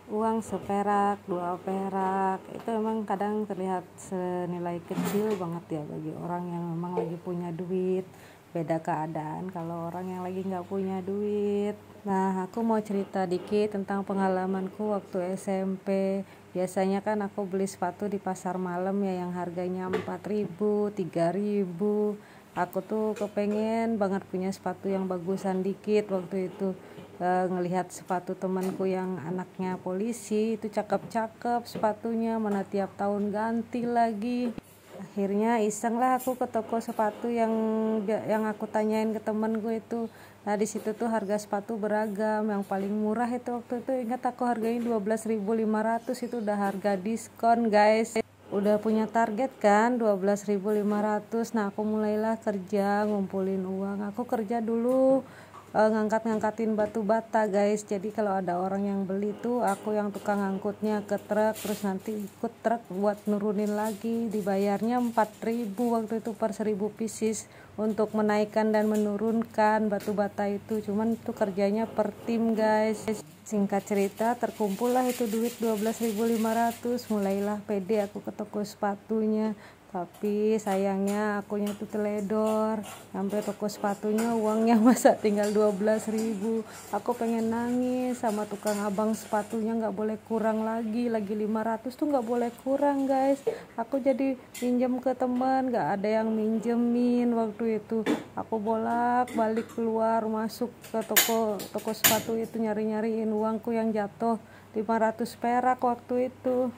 uang seperak, 2 perak, itu emang kadang terlihat senilai kecil banget ya bagi orang yang memang lagi punya duit. Beda keadaan kalau orang yang lagi nggak punya duit. Nah, aku mau cerita dikit tentang pengalamanku waktu SMP. Biasanya kan aku beli sepatu di pasar malam ya, yang harganya 4.000, 3.000. Aku tuh kepengen banget punya sepatu yang bagusan dikit waktu itu. Ngelihat sepatu temanku yang anaknya polisi itu cakep-cakep sepatunya, mana tiap tahun ganti lagi. Akhirnya iseng lah aku ke toko sepatu yang aku tanyain ke temen gue itu. Nah, di situ tuh harga sepatu beragam. Yang paling murah itu waktu itu ingat aku harganya 12.500, itu udah harga diskon guys. Udah punya target kan 12.500. Nah, aku mulailah kerja ngumpulin uang. Aku kerja dulu ngangkatin batu bata guys. Jadi kalau ada orang yang beli tuh aku yang tukang ngangkutnya ke truk, terus nanti ikut truk buat nurunin lagi. Dibayarnya 4.000 waktu itu per 1.000 pieces untuk menaikkan dan menurunkan batu bata itu. Cuman itu kerjanya per tim guys. Singkat cerita, terkumpul lah itu duit 12.500. Mulailah pede aku ke toko sepatunya. Tapi sayangnya akunya tuh teledor. Sampai toko sepatunya uangnya masa tinggal 12.000. Aku pengen nangis sama tukang abang sepatunya, nggak boleh kurang lagi 500 tuh nggak boleh kurang guys. Aku jadi pinjam ke teman, nggak ada yang minjemin waktu itu. Aku bolak balik keluar masuk ke toko sepatu itu nyariin uangku yang jatuh 500 perak waktu itu.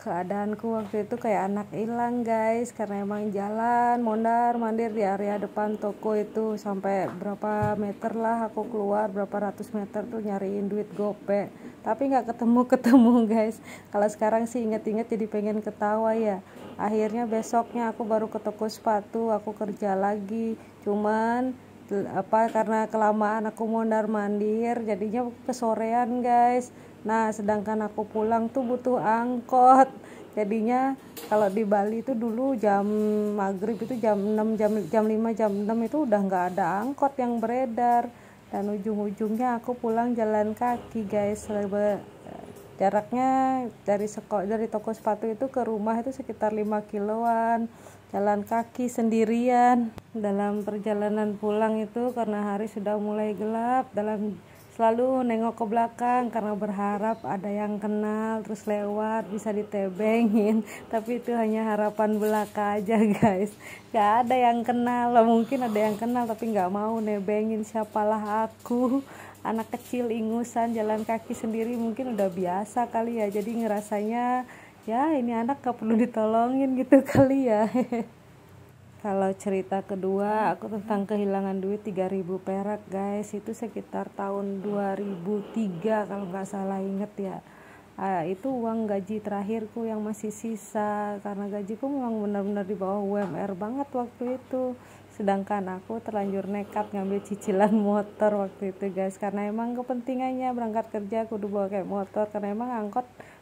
Keadaanku waktu itu kayak anak hilang guys, karena emang jalan mondar mandir di area depan toko itu sampai berapa meter lah aku keluar, berapa ratus meter tuh nyariin duit gope, tapi nggak ketemu guys. Kalau sekarang sih inget-inget jadi pengen ketawa ya. Akhirnya besoknya aku baru ke toko sepatu, aku kerja lagi. Cuman karena kelamaan aku mondar mandir jadinya kesorean guys. Nah, sedangkan aku pulang tuh butuh angkot. Jadinya kalau di Bali itu dulu jam maghrib itu jam 6, jam 5, jam 6 itu udah nggak ada angkot yang beredar. Dan ujung-ujungnya aku pulang jalan kaki guys. Jaraknya dari toko sepatu itu ke rumah itu sekitar 5 kiloan. Jalan kaki sendirian. Dalam perjalanan pulang itu karena hari sudah mulai gelap, selalu nengok ke belakang karena berharap ada yang kenal terus lewat bisa ditebengin. Tapi itu hanya harapan belaka aja guys. Gak ada yang kenal, mungkin ada yang kenal tapi gak mau nebengin. Siapalah aku, anak kecil ingusan jalan kaki sendiri, mungkin udah biasa kali ya. Jadi ngerasanya ya ini anak gak perlu ditolongin gitu kali ya. Kalau cerita kedua aku tentang kehilangan duit 3.000 perak guys, itu sekitar tahun 2003 kalau nggak salah inget ya. Itu uang gaji terakhirku yang masih sisa, karena gajiku memang benar-benar di bawah UMR banget waktu itu. Sedangkan aku terlanjur nekat ngambil cicilan motor waktu itu guys, karena emang kepentingannya berangkat kerja kudu bawa kayak motor, karena emang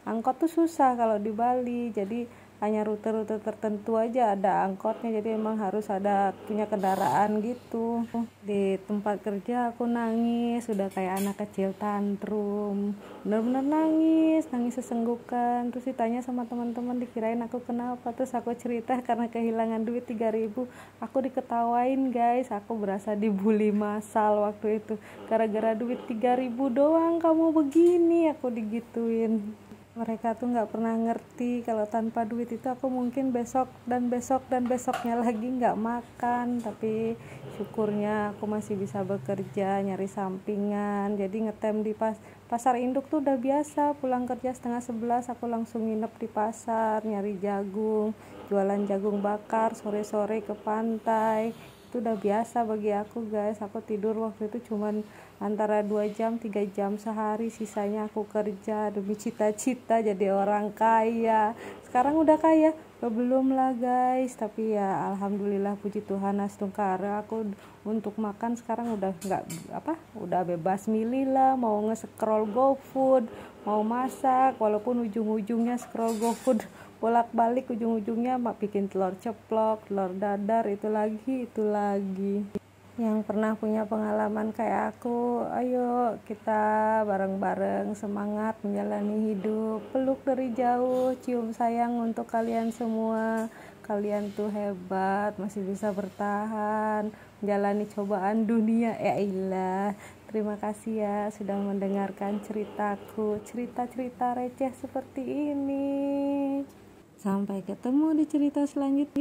angkot tuh susah kalau di Bali. Jadi hanya rute-rute tertentu aja ada angkotnya, jadi emang harus ada punya kendaraan gitu. Di tempat kerja aku nangis sudah kayak anak kecil tantrum, bener-bener nangis sesenggukan. Terus ditanya sama teman-teman, dikirain aku kenapa. Terus aku cerita karena kehilangan duit 3.000. Aku diketawain guys, aku berasa dibully massal waktu itu. Gara-gara duit 3.000 doang kamu begini, aku digituin. Mereka tuh nggak pernah ngerti kalau tanpa duit itu aku mungkin besok dan besoknya lagi nggak makan. Tapi syukurnya aku masih bisa bekerja nyari sampingan, jadi ngetem di pasar induk tuh udah biasa. Pulang kerja setengah 11 aku langsung nginep di pasar nyari jagung, jualan jagung bakar, sore-sore ke pantai. Itu udah biasa bagi aku guys. Aku tidur waktu itu cuman antara 2 jam 3 jam sehari, sisanya aku kerja demi cita-cita jadi orang kaya. Sekarang udah kaya belum lah guys, tapi ya alhamdulillah puji Tuhan astungkara, aku untuk makan sekarang udah udah bebas milih lah, mau nge-scroll GoFood, mau masak, walaupun ujung-ujungnya scroll GoFood bolak-balik, ujung-ujungnya bikin telur ceplok, telur dadar, itu lagi. Yang pernah punya pengalaman kayak aku, ayo kita bareng-bareng semangat menjalani hidup. Peluk dari jauh, cium sayang untuk kalian semua. Kalian tuh hebat, masih bisa bertahan menjalani cobaan dunia. Ya ilah, terima kasih ya sudah mendengarkan ceritaku, cerita-cerita receh seperti ini. Sampai ketemu di cerita selanjutnya.